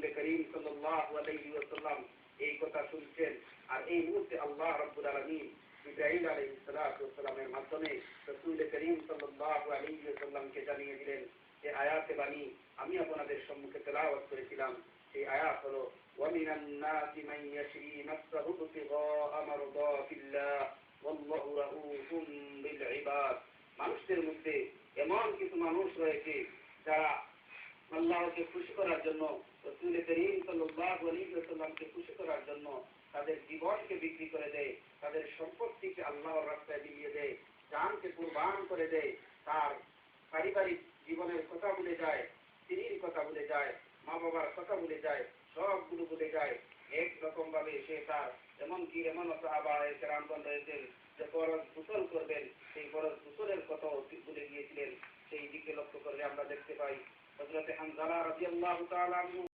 রাসূল করিম সাল্লাল্লাহু আলাইহি ওয়াসাল্লাম এই কথা শুনছেন। আর এই মুহূর্তে আল্লাহ রাব্বুল আলামিন জিবরাইল আলাইহিস সালাতু ওয়াসসালামের মাধ্যমে রাসূল করিম সাল্লাল্লাহু আলাইহি ওয়াসাল্লামকে জানিয়ে দিলেন যে আয়াতে বাণী আমি আপনাদের সম্মুখে তেলাওয়াত করেছিলাম। সেই আয়াত হলো وَمِنَ النَّاسِ مَن يَشْرِي نَفْسَهُ ابْتِغَاءَ مَرْضَاتِ اللَّهِ وَاللَّهُ رَءُوفٌ بِالْعِبَادِ। মানুষদের মধ্যে এমন কিছু মানুষ রয়েছে যারা আল্লাহকে খুশি করার জন্য, রাসূল করিম সাল্লাল্লাহু আলাইহি ওয়াসাল্লামকে খুশি করার জন্য তাদের জীবনকে বিক্রি করে দেয়, তাদের সম্পত্তিকে আল্লাহর রাস্তায় বিলিয়ে দেয়, জানকে কুরবান করে দেয়, তার পারিবারিক জীবনের কথা ভুলে যায়, স্ত্রীর কথা ভুলে যায়, মা বাবার কথা ভুলে যায়, সবগুলো ভুলে যায়। একরকম ভাবে সে তার এমনকি এমন সাহাবায়ে কেরামগণ রয়েছেন যে ফরজ গোসল করবেন, সেই ফরজ গোসলের কথাও ভুলে গিয়েছিলেন। সেই দিকে লক্ষ্য করলে আমরা দেখতে পাই হযরত হানজালা রাদিয়াল্লাহু তাআলা আনহু